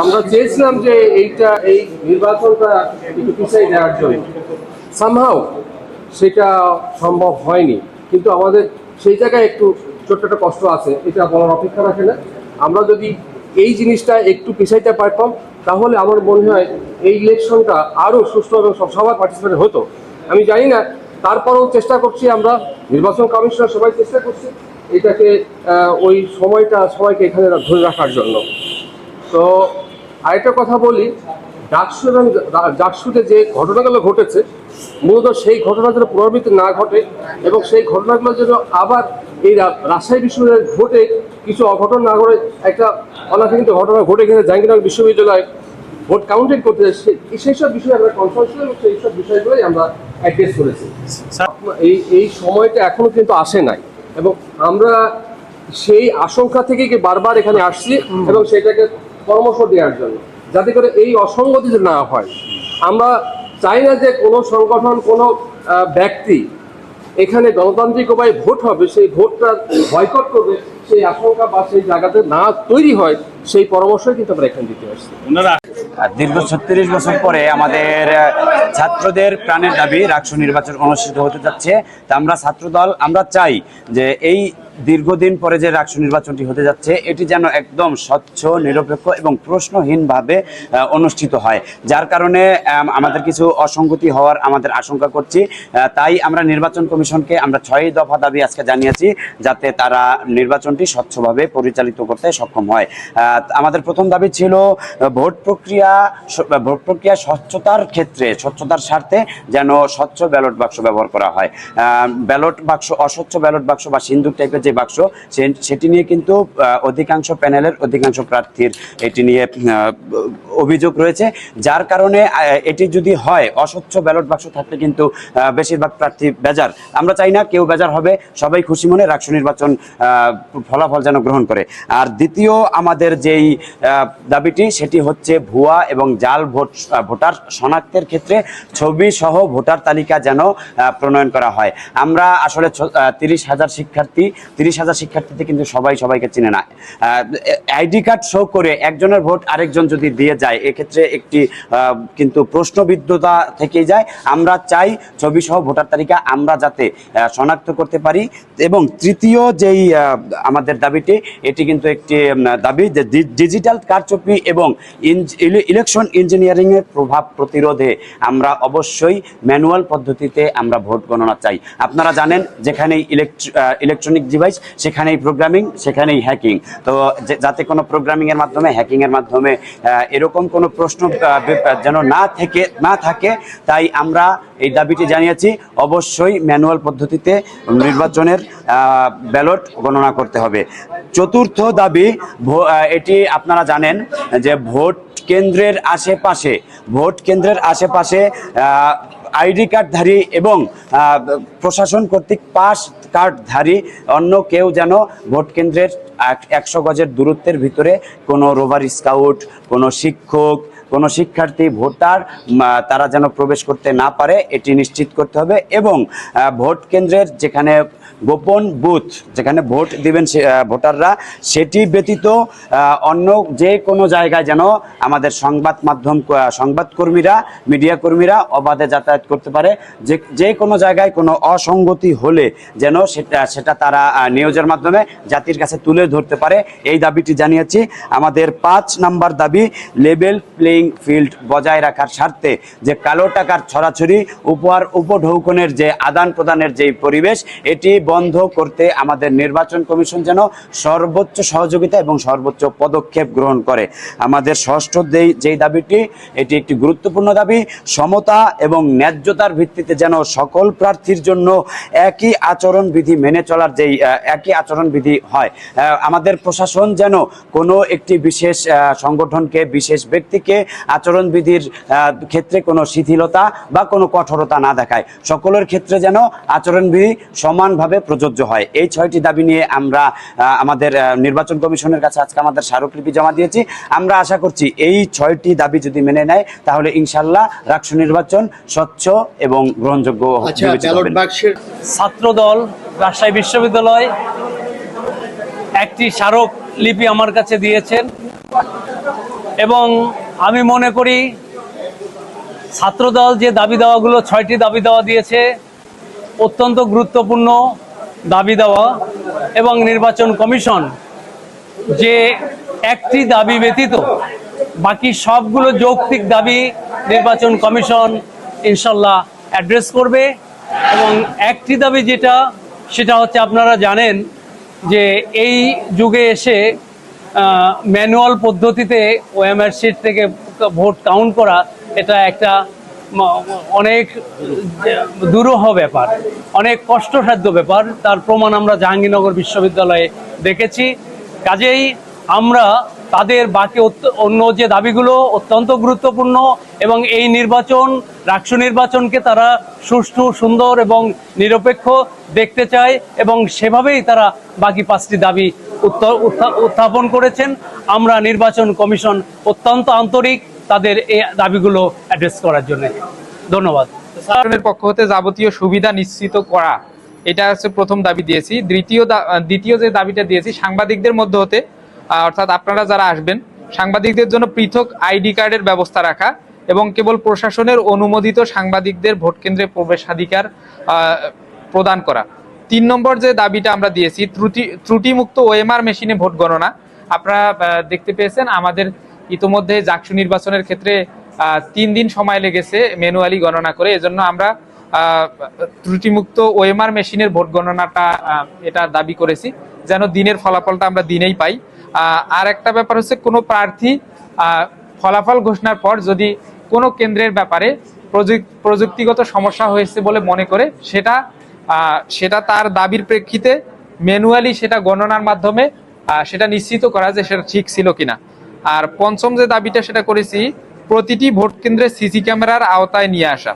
আমরা চেয়েছিলাম যে এই নির্বাচনটা একটু পিছিয়ে দেওয়ার জন্য, সামহাও সেটা সম্ভব হয়নি। কিন্তু আমাদের সেই জায়গায় একটু ছোট্ট একটা কষ্ট আছে, এটা বলার অপেক্ষা রাখে না। আমরা যদি এই জিনিসটা একটু পিছাইতে পারতাম তাহলে আমার মনে হয় এই ইলেকশনটা আরও সুষ্ঠু এবং সবার পার্টিসিপেট হতো। আমি জানি না, তারপরেও চেষ্টা করছি আমরা, নির্বাচন কমিশনার সবাই চেষ্টা করছি এটাকে ওই সবাইকে এখানে ধরে রাখার জন্য। তো আরেকটা কথা বলি, ডাকসু এবং ডাকসুতে যে ঘটনাগুলো ঘটেছে, মূলত সেই ঘটনা যেন পুনরাবৃত্তি না ঘটে এবং সেই ঘটনাগুলো যেন আবার এই রাজশাহী বিশ্ববিদ্যালয়ে ঘটে কিছু অঘটন না ঘটে। একটা অনাকাঙ্ক্ষিত ঘটনা ঘটে গেছে জাহাঙ্গীরনগর বিশ্ববিদ্যালয় ভোট কাউন্টিং করতে, সেই সব বিষয়ে আমরা কনফারেন্স এবং সেই সব বিষয়গুলোই আমরা অ্যাড্রেস করেছি। এই সময়টা এখনো কিন্তু আসে নাই এবং আমরা সেই আশঙ্কা থেকে বারবার এখানে আসছি এবং সেটাকে পরামর্শ দেওয়ার জন্য, যাতে করে এই অসঙ্গতি না হয়। আমরা চাই না যে কোনো সংগঠন, কোনো ব্যক্তি এখানে গণতান্ত্রিক উপায়ে ভোট হবে, সেই ভোটটা বয়কট করবে, সেই আশঙ্কা বা সেই জায়গাতে না তৈরি হয়, সেই পরামর্শই কিন্তু আমরা এখানে দিতে আসছি। দীর্ঘ 36 বছর পরে আমাদের ছাত্রদের প্রাণের দাবি রাকসু নির্বাচন অনুষ্ঠিত হতে যাচ্ছে। তা আমরা ছাত্রদল আমরা চাই যে এই দীর্ঘদিন পরে যে রাকসু নির্বাচনটি হতে যাচ্ছে এটি যেন একদম স্বচ্ছ, নিরপেক্ষ এবং প্রশ্নহীনভাবে অনুষ্ঠিত হয়, যার কারণে আমাদের কিছু অসঙ্গতি হওয়ার আমাদের আশঙ্কা করছি। তাই আমরা নির্বাচন কমিশনকে আমরা 6 দফা দাবি আজকে জানিয়েছি, যাতে তারা নির্বাচনটি স্বচ্ছভাবে পরিচালিত করতে সক্ষম হয়। আমাদের প্রথম দাবি ছিল ভোট প্রক্রিয়া স্বচ্ছতার ক্ষেত্রে, স্বচ্ছতার স্বার্থে যেন স্বচ্ছ ব্যালট বাক্স ব্যবহার করা হয়। ব্যালট বাক্স, অস্বচ্ছ ব্যালট বাক্স বা সিন্দুক টাইপের যে বাক্স, সেটি নিয়ে কিন্তু অধিকাংশ প্যানেলের অধিকাংশ প্রার্থীর এটি নিয়ে অভিযোগ রয়েছে, যার কারণে এটি যদি হয় অস্বচ্ছ ব্যালট বাক্স থাকলে কিন্তু বেশিরভাগ প্রার্থী বেজার। আমরা চাই না কেউ বেজার হবে, সবাই খুশি মনে রাকসু নির্বাচন ফলাফল যেন গ্রহণ করে। আর দ্বিতীয় আমাদের যেই দাবিটি সেটি হচ্ছে ভুয়া এবং জাল ভোটার শনাক্তের ক্ষেত্রে ছবি সহ ভোটার তালিকা যেন প্রণয়ন করা হয়। আমরা আসলে 30,000 শিক্ষার্থীতে কিন্তু সবাইকে চিনে না। আইডি কার্ড শো করে একজনের ভোট আরেকজন যদি দিয়ে যায়, এক্ষেত্রে একটি কিন্তু প্রশ্নবিদ্ধতা থেকেই যায়। আমরা চাই ছবি সহ ভোটার তালিকা আমরা যাতে শনাক্ত করতে পারি। এবং তৃতীয় যেই আমাদের দাবিটি, এটি কিন্তু একটি দাবি যে ডিজিটাল কারচুপি এবং ইলেকশন ইঞ্জিনিয়ারিং এর প্রভাব প্রতিরোধে আমরা অবশ্যই ম্যানুয়াল পদ্ধতিতে আমরা ভোট গণনা চাই। আপনারা জানেন, যেখানেই ইলেকট্রনিক ডিভাইস সেখানেই প্রোগ্রামিং, সেখানেই হ্যাকিং। তো যাতে কোনো প্রোগ্রামিং এর মাধ্যমে, হ্যাকিং এর মাধ্যমে এরকম কোনো প্রশ্ন যেন না থাকে, তাই আমরা এই দাবিটি জানিয়েছি। অবশ্যই ম্যানুয়াল পদ্ধতিতে নির্বাচনের ব্যালট গণনা করতে হবে। চতুর্থ দাবি, এটি আপনারা জানেন যে ভোট কেন্দ্রের আশেপাশে আইডি কার্ডধারী এবং প্রশাসন কর্তৃক পাস কার্ডধারী অন্য কেউ যেন ভোট কেন্দ্রের 100 গজের দূরত্বের ভিতরে কোনো রোভার স্কাউট, কোনো শিক্ষক, কোনো শিক্ষার্থী, ভোটার তারা যেন প্রবেশ করতে না পারে, এটি নিশ্চিত করতে হবে। এবং ভোট কেন্দ্রের যেখানে গোপন বুথ, যেখানে ভোট দিবেন ভোটাররা, সেটি ব্যতীত অন্য যে কোনো জায়গায় যেন আমাদের সংবাদকর্মীরা, মিডিয়া কর্মীরা অবাধে যাতায়াত করতে পারে। যে কোনো জায়গায় কোনো অসঙ্গতি হলে যেন সেটা তারা নিউজের মাধ্যমে জাতির কাছে তুলে ধরতে পারে, এই দাবিটি জানিয়েছি। আমাদের 5 নম্বর দাবি, লেভেল প্লেইং ফিল্ড বজায় রাখার স্বার্থে যে কালো টাকার ছড়াছড়ি, উপঢৌকনের যে আদান প্রদানের যে পরিবেশ, এটি বন্ধ করতে আমাদের নির্বাচন কমিশন যেন সর্বোচ্চ সহযোগিতা এবং সর্বোচ্চ পদক্ষেপ গ্রহণ করে। আমাদের ষষ্ঠ যেই দাবিটি, এটি একটি গুরুত্বপূর্ণ দাবি, সমতা এবং ন্যায্যতার ভিত্তিতে যেন সকল প্রার্থীর জন্য একই আচরণবিধি মেনে চলার যেই একই আচরণবিধি হয়। আমাদের প্রশাসন যেন কোনো একটি বিশেষ সংগঠনকে, বিশেষ ব্যক্তিকে আচরণবিধির ক্ষেত্রে কোনো শিথিলতা বা কোনো কঠোরতা না দেখায়, সকলের ক্ষেত্রে যেন আচরণবিধি সমানভাবে প্রযোজ্য হয়। এই 6টি দাবি নিয়ে আমরা আমাদের নির্বাচন কমিশনের কাছে আজকে আমাদের স্মারকলিপি জমা দিয়েছি। আমরা আশা করছি এই 6টি দাবি যদি মেনে নেয় তাহলে ইনশাল্লাহ রাকসু নির্বাচন স্বচ্ছ এবং গ্রহণযোগ্য হবে। ছাত্রদল রাজশাহী বিশ্ববিদ্যালয় একটি স্মারকলিপি আমার কাছে দিয়েছেন। এবং আমি মনে করি ছাত্রদল যে দাবি দেওয়াগুলো 6টি দাবি দেওয়া দিয়েছে অত্যন্ত গুরুত্বপূর্ণ দাবি দেওয়া, এবং নির্বাচন কমিশন যে একটি দাবি ব্যতীত বাকি সবগুলো যৌক্তিক দাবি নির্বাচন কমিশন ইনশাল্লাহ অ্যাড্রেস করবে। এবং একটি দাবি সেটা হচ্ছে, আপনারা জানেন যে এই যুগে এসে ম্যানুয়াল পদ্ধতিতে ওএমআর শিট থেকে ভোট কাউন্ট করা এটা একটা অনেক দুরূহ ব্যাপার, অনেক কষ্টসাধ্য ব্যাপার। তার প্রমাণ আমরা জাহাঙ্গীরনগর বিশ্ববিদ্যালয়ে দেখেছি। কাজেই আমরা তাদের বাকি অন্য যে দাবিগুলো অত্যন্ত গুরুত্বপূর্ণ, এবং এই নির্বাচন রাষ্ট্র নির্বাচনকে তারা সুষ্ঠু, সুন্দর এবং নিরপেক্ষ দেখতে চায়, এবং সেভাবেই তারা বাকি 5টি দাবি উত্থাপন করেছেন। আমরা নির্বাচন কমিশন অত্যন্ত আন্তরিক তাদের এই দাবিগুলো অ্যাড্রেস করার জন্য। ধন্যবাদ। সরকারের পক্ষ হতে যাবতীয় সুবিধা নিশ্চিত করা, এটা হচ্ছে প্রথম দাবি দিয়েছি। দ্বিতীয় যে দাবিটা দিয়েছি, সাংবাদিকদের মধ্যে হতে অর্থাৎ আপনারা যারা আসবেন সাংবাদিকদের জন্য পৃথক আইডি কার্ডের ব্যবস্থা রাখা, এবং কেবল প্রশাসনের অনুমোদিত সাংবাদিকদের ভোট কেন্দ্রে প্রবেশাধিকার প্রদান করা। 3 নম্বর যে দাবিটা আমরা দিয়েছি, ত্রুটিমুক্ত ওএমআর মেশিনে ভোট গণনা। আপনারা দেখতে পেয়েছেন আমাদের ইতোমধ্যে জাকসু নির্বাচনের ক্ষেত্রে 3 দিন সময় লেগেছে ম্যানুয়ালি গণনা করে। এজন্য আমরা ত্রুটিমুক্ত ওএমআর মেশিনের ভোট গণনাটা এটা দাবি করেছি, যেন দিনের ফলাফলটা আমরা দিনেই পাই। আর একটা ব্যাপার হচ্ছে, কোনো প্রার্থী ফলাফল ঘোষণার পর যদি কোনো কেন্দ্রের ব্যাপারে প্রযুক্তিগত সমস্যা হয়েছে বলে মনে করে, সেটা তার দাবির প্রেক্ষিতে ম্যানুয়ালি সেটা গণনার মাধ্যমে সেটা নিশ্চিত করা যে সেটা ঠিক ছিল কিনা। আর 5ম যে দাবিটা সেটা করেছি, প্রতিটি ভোট কেন্দ্রে সিসি ক্যামেরার আওতায় নিয়ে আসা।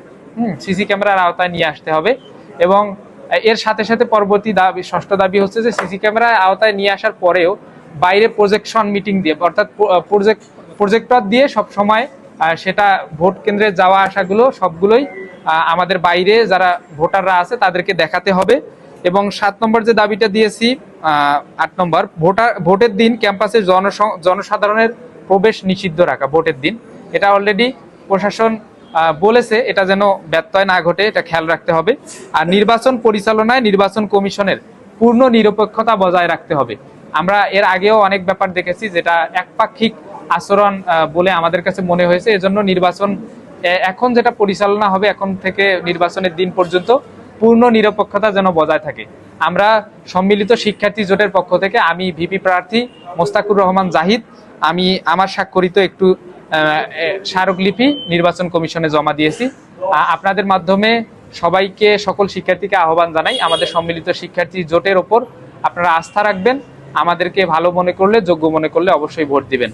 সিসি ক্যামেরার আওতায় নিয়ে আসতে হবে। এবং এর সাথে সাথে পরবর্তী দাবি, 6ষ্ঠ দাবি হচ্ছে যে সিসি ক্যামেরার আওতায় নিয়ে আসার পরেও বাইরে প্রজেকশন মিটিং দিয়ে, অর্থাৎ প্রজেক্টর দিয়ে সব সময় সেটা ভোট কেন্দ্রে যাওয়া আসাগুলো সবগুলোই আমাদের বাইরে যারা ভোটাররা আছে তাদেরকে দেখাতে হবে। এবং 7 নম্বর যে দাবিটা দিয়েছি, 8 নম্বর, ভোটের দিন ক্যাম্পাসে জনসাধারণের প্রবেশ নিষিদ্ধ রাখা ভোটের দিন। এটা অলরেডি প্রশাসন বলেছে, এটা যেন ব্যত্যয় না ঘটে, এটা খেয়াল রাখতে হবে। আর নির্বাচন পরিচালনায় নির্বাচন কমিশনের পূর্ণ নিরপেক্ষতা বজায় রাখতে হবে। আমরা এর আগেও অনেক ব্যাপার দেখেছি যেটা একপাক্ষিক আচরণ বলে আমাদের কাছে মনে হয়েছে। এজন্য নির্বাচন এখন যেটা পরিচালনা হবে, এখন থেকে নির্বাচনের দিন পর্যন্ত পূর্ণ নিরপেক্ষতা যেন বজায় থাকে। আমরা সম্মিলিত শিক্ষার্থী জোটের পক্ষ থেকে আমি ভিপি প্রার্থী মোস্তাকুর রহমান জাহিদ, আমি আমার স্বাক্ষরিত একটু স্মারকলিপি নির্বাচন কমিশনে জমা দিয়েছি। আপনাদের মাধ্যমে সবাইকে, সকল শিক্ষার্থীকে আহ্বান জানাই, আমাদের সম্মিলিত শিক্ষার্থী জোটের ওপর আপনারা আস্থা রাখবেন। আমাদেরকে ভালো মনে করলে, যোগ্য মনে করলে অবশ্যই ভোট দিবেন।